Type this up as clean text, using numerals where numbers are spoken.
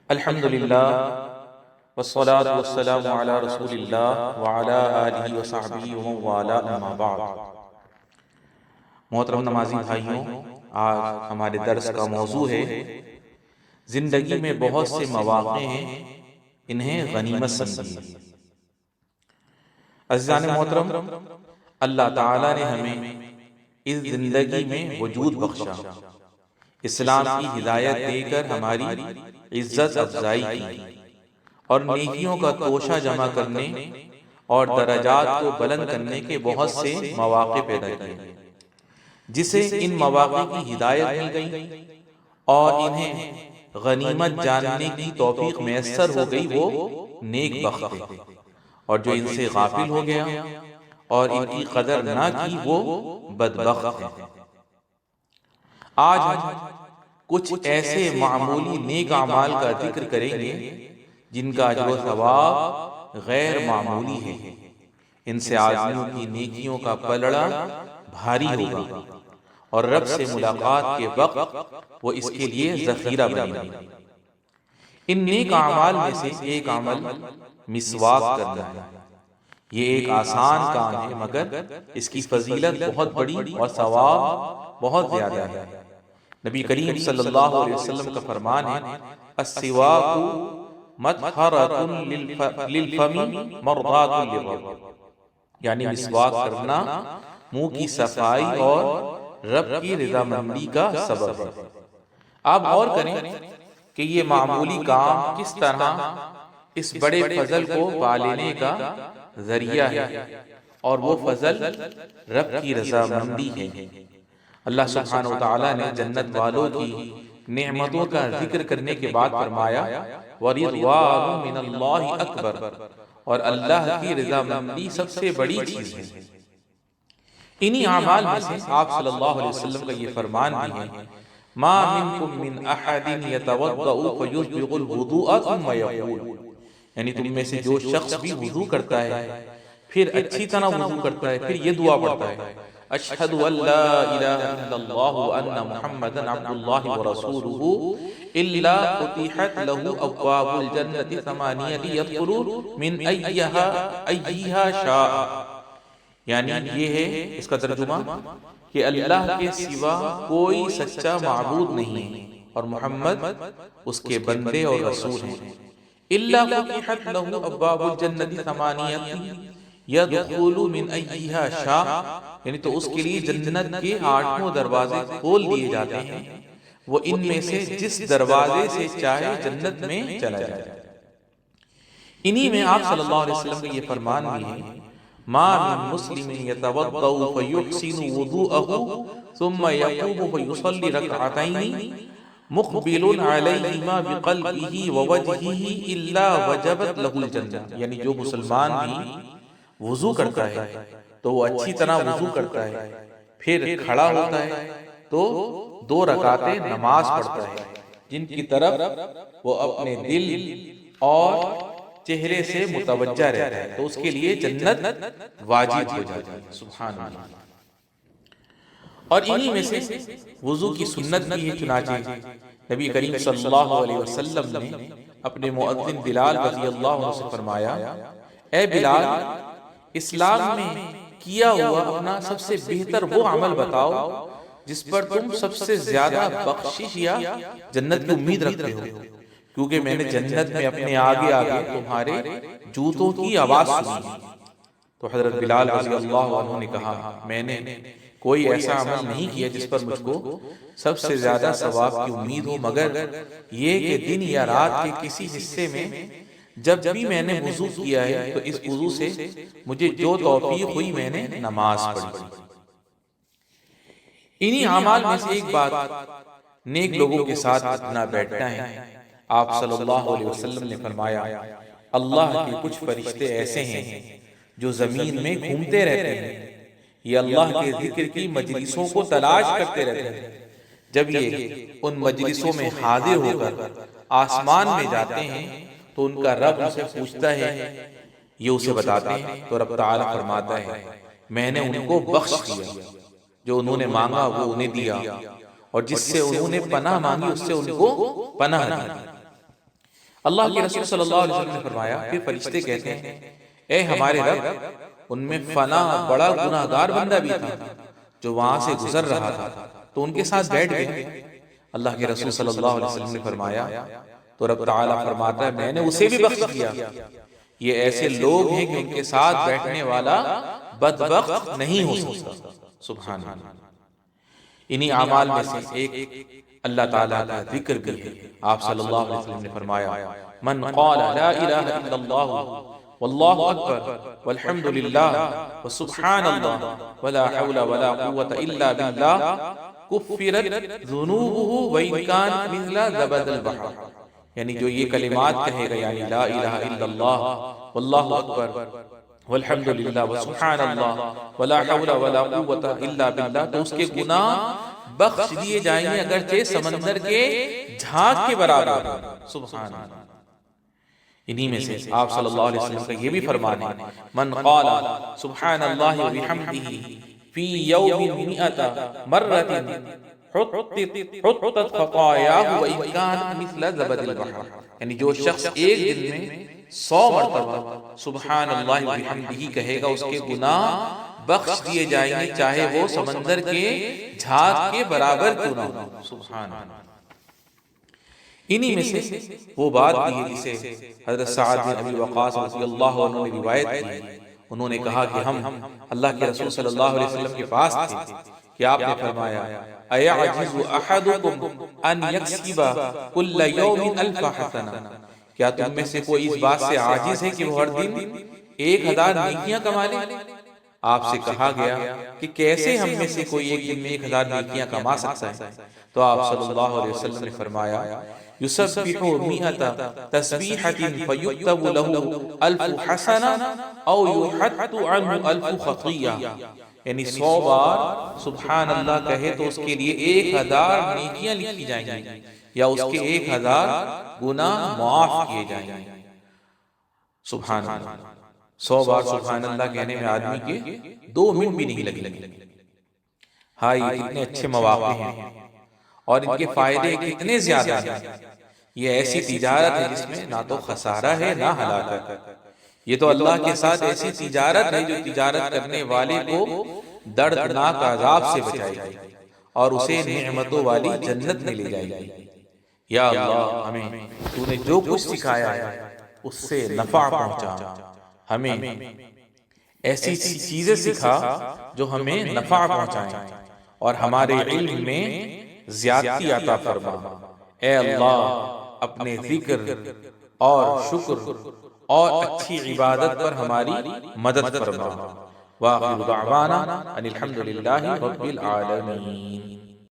الحمد للہ والصلاة والسلام علی رسول اللہ وعلی آلہ وصحبہ ومن والاه اما بعد۔ محترم نمازی بھائیوں، آج ہمارے درس کا موضوع ہے زندگی میں بہت سے مواقع ہیں، انہیں غنیمت سمجھیے۔ عزیزان محترم، اللہ تعالیٰ نے ہمیں اس زندگی میں وجود بخشا، اسلام کی ہدایت دے کر ہماری عزت افزائی کی اور نیکیوں کا توشہ جمع کرنے اور درجات کو بلند کرنے کے بہت سے مواقع پیدا کیے، جسے ان مواقع کی ہدایت مل گئی اور انہیں غنیمت جاننے کی توفیق میسر ہو گئی، وہ نیک بخت ہے، اور جو ان سے غافل ہو گیا اور ان کی قدر نہ کی وہ بدبخت ہے۔ آج ہم کچھ ایسے معمولی نیک اعمال کا ذکر کریں گے جن کا اجر و ثواب غیر معمولی ہے۔ ان سے آدمیوں کی نیکیوں کا پلڑا بھاری ہوگا اور رب سے ملاقات کے وقت وہ اس کے لیے ذخیرہ بنے گا۔ ان نیک اعمال میں سے ایک عمل مسواک کرنا ہے۔ یہ ایک آسان کام ہے، مگر اس کی فضیلت بہت بڑی اور ثواب بہت زیادہ ہے۔ نبی کریم صلی اللہ علیہ وسلم کا فرمان ہے، السواک مطہرۃ للفم مرضات للرب، یعنی مسواک کرنا منہ کی صفائی اور رب کی رضامندی کا سبب ہے۔ آپ غور کریں کہ یہ معمولی کام کس طرح اس بڑے فضل کو پا لینے کا ذریعہ ہے، اور وہ فضل رب کی رضامندی ہے۔ اللہ سبحانہ وتعالی نے جنت والوں کی نعمتوں کا ذکر کرنے کے بعد فرمایا، وَرِضْوَانٌ مِّنَ اللَّهِ أَكْبَرُ، اور اللہ کی رضامندی سب سے بڑی چیز ہے۔ انہی اعمال میں سے آپ صلی اللہ علیہ وسلم کا یہ فرمان بھی ہے، مَا مِنْكُم مِّنْ أَحَدٍ يَتَوَضَّأُ فَيُسْبِغُ الْوُضُوءَ ثُمَّ يَقُولُ، یعنی تم میں سے جو شخص بھی وضو کرتا ہے پھر اچھی طرح وضو کرتا ہے، پھر یہ دعا پڑھتا ہے، اشہد ان لا الہ الا اللہ وان محمدا عبد اللہ ورسولہ الا فتحت له ابواب الجنۃ ثمانیۃ یدخل من ایہا شاء، یعنی یہ ہے اس کا ترجمہ کہ اللہ کے سوا کوئی سچا معبود نہیں ہے اور محمد اس کے بندے اور رسول ہیں، الا فتحت له ابواب الجنۃ ثمانیۃ یدخل من ایہا شاء، یعنی تو اس کے لیے جنت کے 8 دروازے کھول دیے جاتے ہیں، وہ ان میں سے جس دروازے سے چاہے جنت میں چلا جائے۔ انہی میں آپ صلی اللہ علیہ وسلم کا یہ فرمان بھی ہے، ما من مسلم یتوضأ فیحسن وضوءه ثم یقوم فیصلی رکعتین مقبل علیہما بقلبہ ووجہہ الا وجبت له الجنہ، یعنی جو مسلمان بھی وضو کرتا ہے تو وہ اچھی طرح وضو کرتا ہے، پھر کھڑا ہوتا ہے تو 2 رکعتیں نماز پڑھتا ہے جن کی طرف وہ اپنے دل اور چہرے سے متوجہ رہتا ہے، تو اس کے لیے جنت واجب ہو جاتی ہے۔ سبحان اللہ۔ اور انہی میں سے وضو کی سنت بھی ہے، چنانچہ نبی کریم صلی اللہ علیہ وسلم نے اپنے مؤذن بلال رضی اللہ عنہ سے فرمایا، اے بلال، اسلام میں کیا ہوا اپنا سب سے بہتر وہ عمل بتاؤ جس پر تم سب سے زیادہ بخشش یا جنت کی امید رکھتے ہو، کیونکہ میں نے جنت میں اپنے آگے آگے تمہارے جوتوں کی آواز سنی۔ تو حضرت بلال رضی اللہ عنہ نے کہا، میں نے کوئی ایسا عمل نہیں کیا جس پر مجھ کو سب سے زیادہ ثواب کی امید ہو، مگر یہ کہ دن یا رات کے کسی حصے میں جب بھی میں نے وضو کیا ہے تو اس وضو سے مجھے جو توفیق ہوئی میں نے نماز پڑھی۔ انہی اعمال میں سے ایک بات نیک لوگوں کے ساتھ اٹھنا بیٹھنا ہے۔ آپ صلی اللہ علیہ وسلم نے فرمایا، اللہ کے کچھ فرشتے ایسے ہیں جو زمین میں گھومتے رہتے ہیں، یہ اللہ کے ذکر کی مجلسوں کو تلاش کرتے رہتے ہیں، جب یہ ان مجلسوں میں حاضر ہو کر آسمان میں جاتے ہیں تو ان کا رب اسے پوچھتا ہے، یہ اسے بتاتے ہیں تو رب تعالی فرماتا ہے، میں نے ان کو بخش دیا، جو انہوں نے مانگا وہ انہیں دیا، اور جس سے انہوں نے پناہ مانگی اس سے ان کو پناہ دی۔ اللہ کے رسول صلی اللہ علیہ وسلم نے فرمایا، پھر فرشتے کہتے ہیں اے ہمارے رب، ان میں فلاں بڑا گناہ گار بندہ بھی تھا جو وہاں سے گزر رہا تھا، تو ان کے ساتھ بیٹھ گئے۔ اللہ کے رسول صلی اللہ علیہ وسلم نے فرمایا تو رب تعالیٰ فرماتا ہے میں نے اسے بھی بخش دیا۔ یہ ایسے لوگ ہیں کہ ان کے ساتھ بیٹھنے والا بدبخت نہیں ہو سکتا۔ سبحان اللہ۔ انہی اعمال میں سے ایک اللہ تعالیٰ کا ذکر بھی ہے۔ آپ صلی اللہ علیہ وسلم نے فرمایا من قال لا الہ الا اللہ واللہ اکبر والحمد للہ وسبحان اللہ ولا حول ولا قوة الا باللہ کفرت ذنوبہ وان کان مثل زبد البحر، یعنی جو یہ کلمات کہے گا، یعنی لا الہ الا اللہ واللہ اکبر والحمد للہ وسبحان اللہ ولا حول ولا قوة الا باللہ، تو اس کے گناہ بخش دیے جائیں گے اگرچہ سمندر کے جھاگ کے برابر۔ سبحان اللہ۔ انہی میں سے آپ صلی اللہ علیہ وسلم کا یہ بھی فرمان ہے من قال سبحان اللہ وبحمدہ فی یوم مئۃ مرۃ حطت خطایاہ وان کانت مثل زبد البحر، یعنی جو شخص ایک دن میں 100 مرتبہ سبحان اللہ وبحمدہ کہے گا، اس کے گناہ بخش دیے جائیں گے چاہے وہ سمندر کے جھاگ کے برابر کیوں نہ ہو۔ سبحان اللہ۔ انہی میں سے وہ بات بھی ہے جسے حضرت سعد بن ابی وقاص رضی اللہ عنہ نے روایت کی۔ انہوں نے کہا کہ ہم اللہ کے رسول صلی اللہ علیہ وسلم کے پاس تھے کہ آپ نے فرمایا ایعجز احدکم ان یکسب کل یوم الف حسنہ، کیا تم میں سے کوئی اس بات سے عاجز ہے کہ وہ ہر دن 1000 نیکیاں کما لے؟ آپ سے کہا گیا کہ کیسے ہم میں سے کوئی ایک دن میں 1000 نیکیاں کما سکتا ہے؟ تو آپ صلی اللہ علیہ وسلم نے فرمایا یسبح 100 تسبیحۃ فیکتب له 1000 حسنہ او یحط عنہ 1000 خطیہ، یعنی 100 بار سبحان اللہ کہے تو اس کے لیے 1000 نیکیاں لکھی جائیں گی یا اس کے 1000 گناہ معاف کیے جائیں گے۔ سبحان اللہ۔ 100 بار سبحان اللہ کہنے میں آدمی کے 2 منٹ بھی نہیں لگے۔ ہاں، یہ کتنے اچھے مواقع ہیں اور ان کے فائدے کتنے زیادہ ہیں۔ یہ ایسی تجارت ہے جس میں نہ تو خسارہ ہے نہ ہلاکت۔ یہ تو اللہ کے ساتھ ایسی تجارت ہے جو تجارت کرنے والے کو دردناک عذاب سے بچائے گی اور اسے نعمتوں والی جنت میں لے جائے گی۔ یا اللہ، ہمیں تو نے جو کچھ سکھایا ہے اس سے نفع پہنچا، ہمیں ایسی چیزیں سکھا جو ہمیں نفع پہنچائیں اور ہمارے علم میں زیادتی عطا فرما۔ اے اللہ، اپنے ذکر اور شکر اور اچھی عبادت پر ہماری مدد فرما۔ وآخر دعوانا ان الحمد للہ رب العالمین۔